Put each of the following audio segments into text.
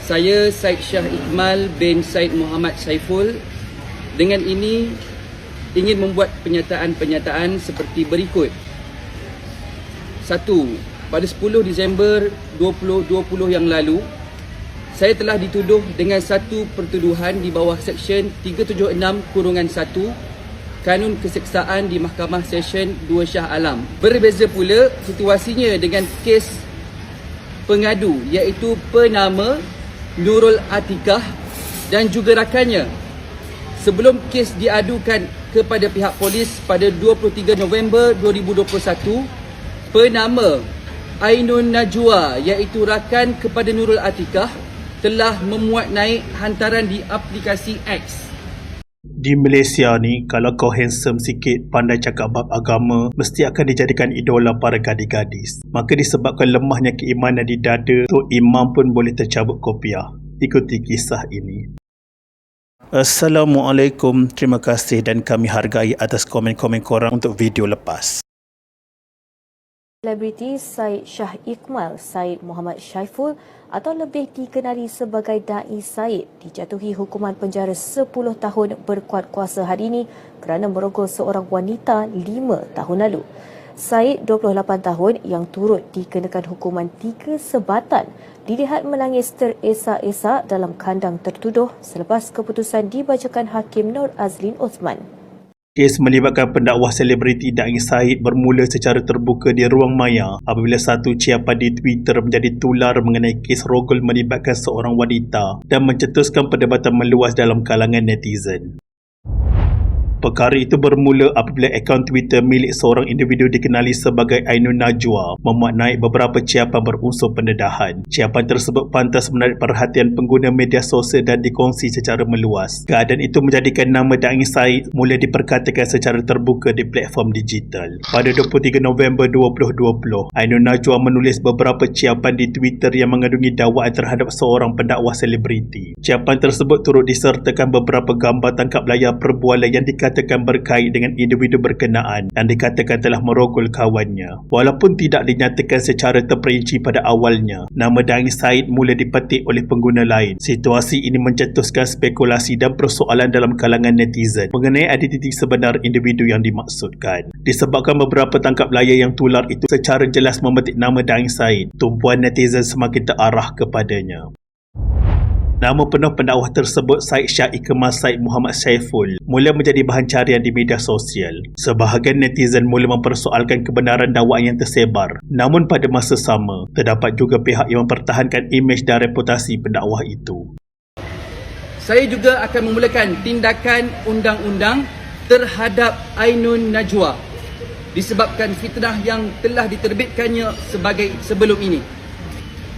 Saya Syed Shah Iqmal bin Syed Muhammad Saiful dengan ini ingin membuat pernyataan seperti berikut. 1. Pada 10 Disember 2020 yang lalu, saya telah dituduh dengan satu pertuduhan di bawah Seksyen 376-1 Kanun Keseksaan di Mahkamah Session 2 Shah Alam. Berbeza pula situasinya dengan kes pengadu iaitu penama Nurul Atikah dan juga rakannya. Sebelum kes diadukan kepada pihak polis pada 23 November 2021, penama Ainun Najwa iaitu rakan kepada Nurul Atikah telah memuat naik hantaran di aplikasi X. Di Malaysia ni, kalau kau handsome sikit, pandai cakap bab agama, mesti akan dijadikan idola para gadis-gadis. Maka disebabkan lemahnya keimanan di dada, Tok Imam pun boleh tercabut kopiah. Ikuti kisah ini. Assalamualaikum, terima kasih dan kami hargai atas komen-komen korang untuk video lepas. Selebriti Syed Shah Iqmal Syed Muhammad Saiful atau lebih dikenali sebagai Dai Syed dijatuhi hukuman penjara 10 tahun berkuat kuasa hari ini kerana merogol seorang wanita 5 tahun lalu. Syed, 28 tahun, yang turut dikenakan hukuman 3 sebatan, dilihat menangis teresak-esak dalam kandang tertuduh selepas keputusan dibacakan Hakim Nur Azlin Osman. Kes melibatkan pendakwah selebriti Dai Syed bermula secara terbuka di ruang maya apabila satu ciapan di Twitter menjadi tular mengenai kes rogol melibatkan seorang wanita dan mencetuskan perdebatan meluas dalam kalangan netizen. Perkara itu bermula apabila akaun Twitter milik seorang individu dikenali sebagai Ainun Najwa memuat naik beberapa ciapan berunsur pendedahan. Ciapan tersebut pantas menarik perhatian pengguna media sosial dan dikongsi secara meluas. Keadaan itu menjadikan nama Dai Syed mula diperkatakan secara terbuka di platform digital. Pada 23 November 2020, Ainun Najwa menulis beberapa ciapan di Twitter yang mengandungi dakwaan terhadap seorang pendakwah selebriti. Ciapan tersebut turut disertakan beberapa gambar tangkap layar perbualan yang dikatakan berkait dengan individu berkenaan dan dikatakan telah merogol kawannya. Walaupun tidak dinyatakan secara terperinci pada awalnya, nama Dai Syed mula dipetik oleh pengguna lain. Situasi ini mencetuskan spekulasi dan persoalan dalam kalangan netizen mengenai identiti sebenar individu yang dimaksudkan. Disebabkan beberapa tangkap layar yang tular itu secara jelas memetik nama Dai Syed, tumpuan netizen semakin terarah kepadanya. Nama penuh pendakwah tersebut, Syed Shah Iqmal Syed Muhammad Saiful, mula menjadi bahan carian di media sosial. Sebahagian netizen mula mempersoalkan kebenaran dakwaan yang tersebar. Namun pada masa sama, terdapat juga pihak yang mempertahankan imej dan reputasi pendakwah itu. Saya juga akan memulakan tindakan undang-undang terhadap Ainun Najwa disebabkan fitnah yang telah diterbitkannya sebelum ini.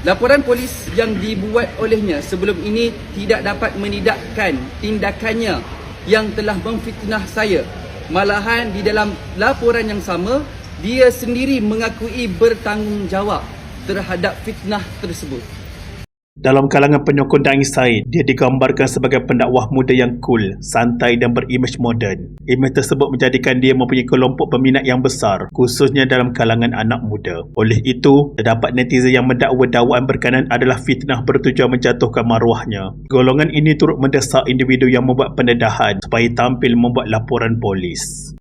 Laporan polis yang dibuat olehnya sebelum ini tidak dapat menidakkan tindakannya yang telah memfitnah saya. Malahan di dalam laporan yang sama, dia sendiri mengakui bertanggungjawab terhadap fitnah tersebut. Dalam kalangan penyokong Dai Syed, dia digambarkan sebagai pendakwah muda yang cool, santai dan berimej moden. Imej tersebut menjadikan dia mempunyai kelompok peminat yang besar, khususnya dalam kalangan anak muda. Oleh itu, terdapat netizen yang mendakwa dakwaan berkenaan adalah fitnah bertujuan menjatuhkan maruahnya. Golongan ini turut mendesak individu yang membuat pendedahan supaya tampil membuat laporan polis.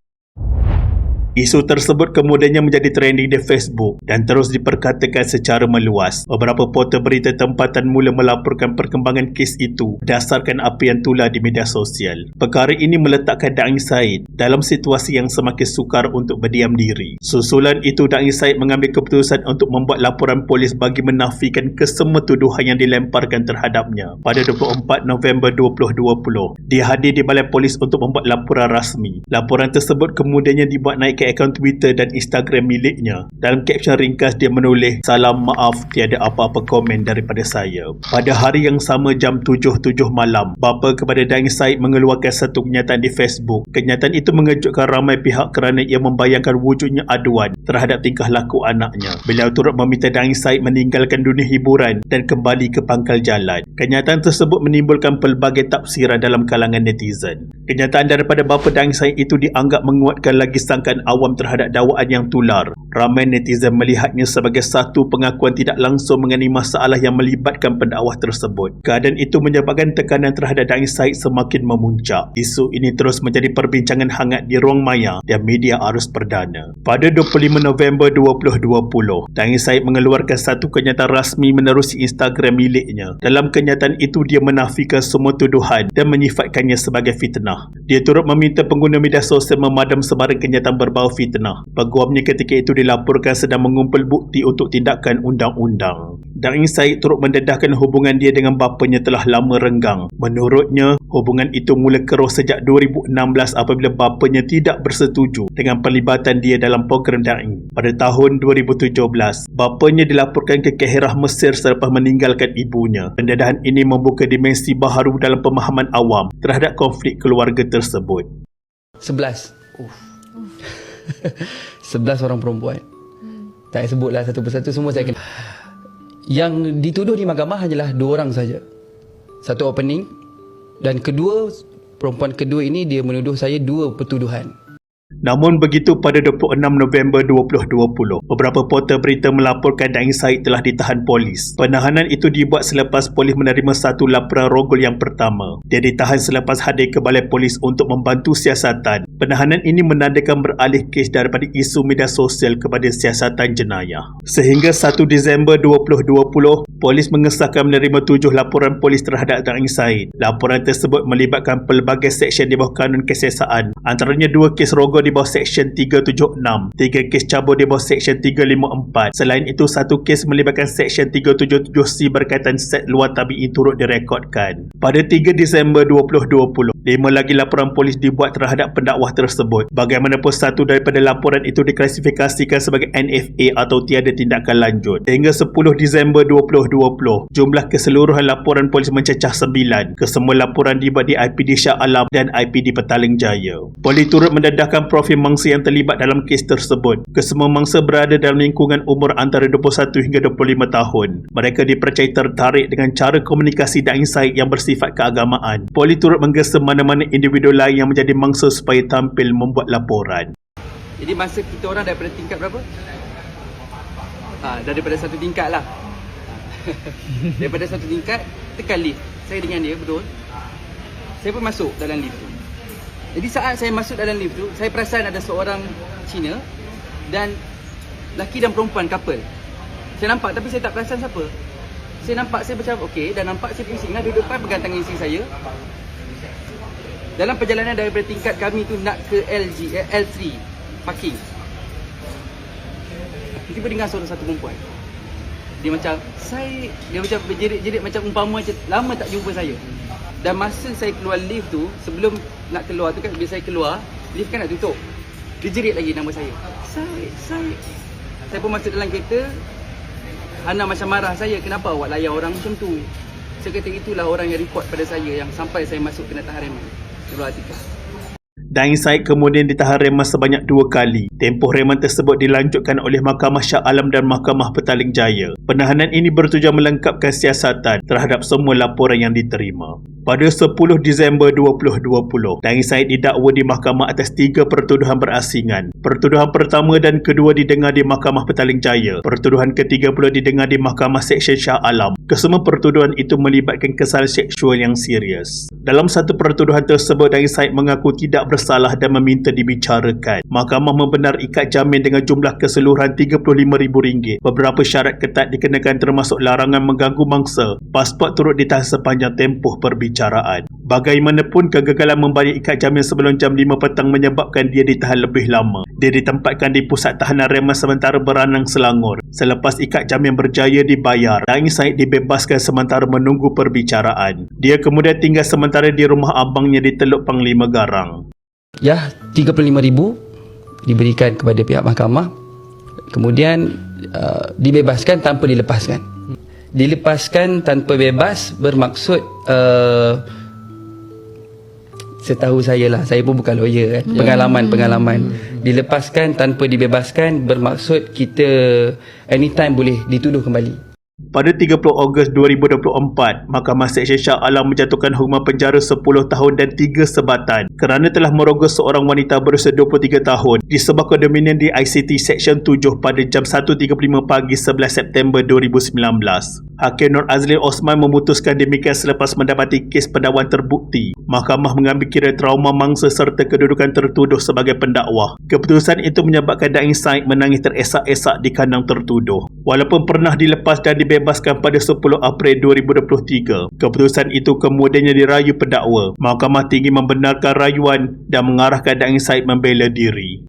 Isu tersebut kemudiannya menjadi trending di Facebook dan terus diperkatakan secara meluas. Beberapa portal berita tempatan mula melaporkan perkembangan kes itu berdasarkan apa yang tular di media sosial. Perkara ini meletakkan Dai Syed dalam situasi yang semakin sukar untuk berdiam diri. Susulan itu, Dai Syed mengambil keputusan untuk membuat laporan polis bagi menafikan kesemua tuduhan yang dilemparkan terhadapnya. Pada 24 November 2020, dia hadir di balai polis untuk membuat laporan rasmi. Laporan tersebut kemudiannya dibuat naik ke akaun Twitter dan Instagram miliknya. Dalam caption ringkas dia menulis, "Salam maaf, tiada apa-apa komen daripada saya." Pada hari yang sama jam 7.07 malam, bapa kepada Dai Syed mengeluarkan satu kenyataan di Facebook. Kenyataan itu mengejutkan ramai pihak kerana ia membayangkan wujudnya aduan terhadap tingkah laku anaknya. Beliau turut meminta Dai Syed meninggalkan dunia hiburan dan kembali ke pangkal jalan. Kenyataan tersebut menimbulkan pelbagai tafsiran dalam kalangan netizen. Kenyataan daripada bapa Dai Syed itu dianggap menguatkan lagi sangkaan awam terhadap dakwaan yang tular. Ramai netizen melihatnya sebagai satu pengakuan tidak langsung mengenai masalah yang melibatkan pendakwah tersebut. Keadaan itu menyebabkan tekanan terhadap Dai Said semakin memuncak. Isu ini terus menjadi perbincangan hangat di ruang maya dan media arus perdana. Pada 25 November 2020, Dai Said mengeluarkan satu kenyataan rasmi menerusi Instagram miliknya. Dalam kenyataan itu, dia menafikan semua tuduhan dan menyifatkannya sebagai fitnah. Dia turut meminta pengguna media sosial memadam sebarang kenyataan berbau fitnah. Peguamnya ketika itu dilaporkan sedang mengumpul bukti untuk tindakan undang-undang. Dai Said turut mendedahkan hubungan dia dengan bapanya telah lama renggang. Menurutnya, hubungan itu mula keruh sejak 2016 apabila bapanya tidak bersetuju dengan perlibatan dia dalam program Dai. Pada tahun 2017, bapanya dilaporkan ke Kairah, Mesir selepas meninggalkan ibunya. Pendedahan ini membuka dimensi baharu dalam pemahaman awam terhadap konflik keluarga tersebut. 11. 11 orang perempuan. Tak payah sebutlah satu persatu, semua saya kenal. Yang dituduh di mahkamah hanyalah 2 orang saja. Satu opening, dan kedua, perempuan kedua ini dia menuduh saya 2 pertuduhan. Namun begitu, pada 26 November 2020, beberapa portal berita melaporkan Dai Said telah ditahan polis. Penahanan itu dibuat selepas polis menerima satu laporan rogol yang pertama. Dia ditahan selepas hadir ke balai polis untuk membantu siasatan. Penahanan ini menandakan beralih kes daripada isu media sosial kepada siasatan jenayah. Sehingga 1 Disember 2020, polis mengesahkan menerima 7 laporan polis terhadap Dai Said. Laporan tersebut melibatkan pelbagai seksyen di bawah kanun kesiasaan, antaranya 2 kes rogol di bawah Seksyen 376, 3 kes cabur di bawah Seksyen 354. Selain itu, 1 kes melibatkan Seksyen 377C berkaitan seks luar tabi'i turut direkodkan. Pada 3 Disember 2020, 5 lagi laporan polis dibuat terhadap pendakwah tersebut. Bagaimanapun, satu daripada laporan itu diklasifikasikan sebagai NFA atau tiada tindakan lanjut. Hingga 10 Disember 2020, jumlah keseluruhan laporan polis mencecah 9. Kesemua laporan dibuat di IPD Shah Alam dan IPD Petaling Jaya. Polis turut mendedahkan profil mangsa yang terlibat dalam kes tersebut. Kesemua mangsa berada dalam lingkungan umur antara 21 hingga 25 tahun. Mereka dipercayai tertarik dengan cara komunikasi Dai Said yang bersifat keagamaan. Polis turut menggesa mana-mana individu lain yang menjadi mangsa supaya tampil membuat laporan. Jadi masa kita orang daripada tingkat berapa? Daripada satu tingkat lah. Daripada satu tingkat, tekan lift. Saya dengan dia, betul. Saya pun masuk dalam lift tu. Jadi saat saya masuk dalam lift tu, saya perasan ada seorang Cina dan lelaki dan perempuan couple. Saya nampak tapi saya tak perasan siapa. Saya nampak, saya macam okey, dan nampak saya pusing lah, duduk depan pegang tangan isteri saya. Dalam perjalanan daripada tingkat kami tu nak ke L3 parking, tiba-tiba dengar suara satu perempuan. Dia macam berjerit-jerit macam umpama macam lama tak jumpa saya. Dan masa saya keluar lift tu, sebelum nak keluar tu kan, bila saya keluar, lift kan nak tutup. Dia jerit lagi nama saya. Said. Saya pun masuk dalam kereta. Hana macam marah saya, kenapa awak layan orang macam tu? Saya kata itulah orang yang report pada saya yang sampai saya masuk kena tahan reman. Nurul Atikah. Dai Said kemudian ditahan reman sebanyak 2 kali. Tempoh reman tersebut dilanjutkan oleh Mahkamah Shah Alam dan Mahkamah Petaling Jaya. Penahanan ini bertujuan melengkapkan siasatan terhadap semua laporan yang diterima. Pada 10 Disember 2020, Dai Said didakwa di mahkamah atas 3 pertuduhan berasingan. Pertuduhan pertama dan kedua didengar di Mahkamah Petaling Jaya. Pertuduhan ketiga pula didengar di Mahkamah Seksyen Shah Alam. Kesemua pertuduhan itu melibatkan kesalahan seksual yang serius. Dalam satu pertuduhan tersebut, Dai Said mengaku tidak bersalah dan meminta dibicarakan. Mahkamah membenar ikat jamin dengan jumlah keseluruhan RM35,000. Beberapa syarat ketat dikenakan termasuk larangan mengganggu mangsa. Pasport turut ditahan sepanjang tempoh perbicaraan. Bagaimanapun, kegagalan membayar ikat jamin sebelum jam 5 petang menyebabkan dia ditahan lebih lama. Dia ditempatkan di pusat tahanan reman sementara Beranang, Selangor. Selepas ikat jamin berjaya dibayar, Dai Said dibebaskan sementara menunggu perbicaraan. Dia kemudian tinggal sementara di rumah abangnya di Teluk Panglima Garang. Ya, RM35,000 diberikan kepada pihak mahkamah. Kemudian dibebaskan tanpa dilepaskan. Dilepaskan tanpa bebas bermaksud setahu saya lah, saya pun bukan lawyer kan, pengalaman dilepaskan tanpa dibebaskan bermaksud kita anytime boleh dituduh kembali. Pada 30 Ogos 2024, Mahkamah Seksyen Shah Alam menjatuhkan hukuman penjara 10 tahun dan 3 sebatan kerana telah merogoh seorang wanita berusia 23 tahun di sebuah kondominium di ICT Seksyen 7 pada jam 1.35 pagi 11 September 2019. Hakim Nur Azlin Osman memutuskan demikian selepas mendapati kes pendakwaan terbukti. Mahkamah mengambil kira trauma mangsa serta kedudukan tertuduh sebagai pendakwa. Keputusan itu menyebabkan Daing Said menangis teresak-esak di kandang tertuduh. Walaupun pernah dilepas dan dibebaskan pada 10 April 2023, keputusan itu kemudiannya dirayu pendakwa. Mahkamah Tinggi membenarkan rayuan dan mengarahkan Daing Said membela diri.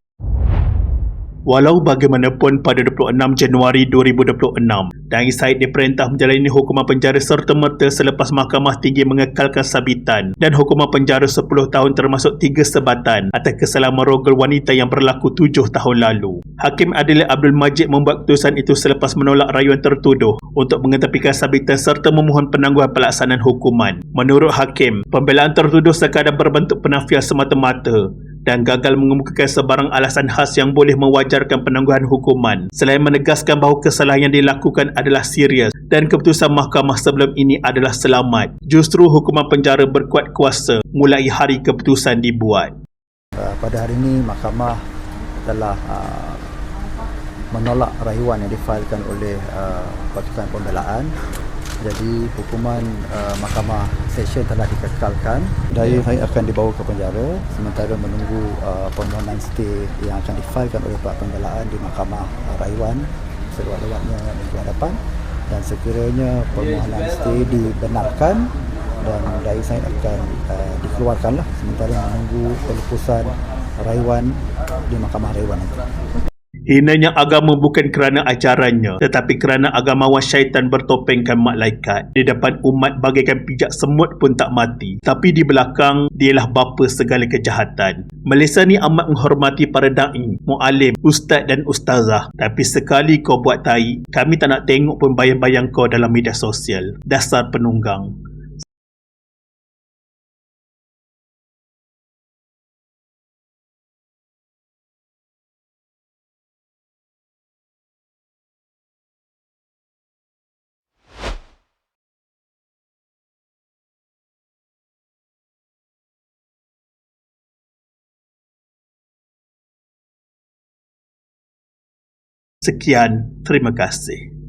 Walau bagaimanapun, pada 26 Januari 2026, Daing Said diperintah menjalani hukuman penjara serta-merta selepas Mahkamah Tinggi mengekalkan sabitan dan hukuman penjara 10 tahun termasuk 3 sebatan atas kesalahan merogol wanita yang berlaku 7 tahun lalu. Hakim Adil Abdul Majid membuat keputusan itu selepas menolak rayuan tertuduh untuk mengetepikan sabitan serta memohon penangguhan pelaksanaan hukuman. Menurut Hakim, pembelaan tertuduh sekadar berbentuk penafian semata-mata dan gagal mengemukakan sebarang alasan khas yang boleh mewajarkan penangguhan hukuman, selain menegaskan bahawa kesalahan yang dilakukan adalah serius dan keputusan mahkamah sebelum ini adalah selamat. Justru hukuman penjara berkuat kuasa mulai hari keputusan dibuat. Pada hari ini mahkamah telah menolak rayuan yang difailkan oleh pasukan pembelaan. Jadi hukuman Mahkamah Seksyen telah dikekalkan. Daing Said akan dibawa ke penjara sementara menunggu permohonan stay yang akan difailkan oleh pihak pembelaan di Mahkamah Rayuan selewat-lewatnya minggu hadapan. Dan sekiranya permohonan stay dibenarkan dan Daing Said akan dikeluarkanlah sementara menunggu pelepasan rayuan di Mahkamah Rayuan nanti. Hinanya agama bukan kerana ajarannya, tetapi kerana agamawan syaitan bertopengkan malaikat. Di depan umat bagaikan pijak semut pun tak mati, tapi di belakang dialah bapa segala kejahatan. Malaysia ni amat menghormati para da'i, mu'alim, ustaz dan ustazah. Tapi sekali kau buat tai, kami tak nak tengok pun bayang-bayang kau dalam media sosial. Dasar penunggang. Sekian, terima kasih.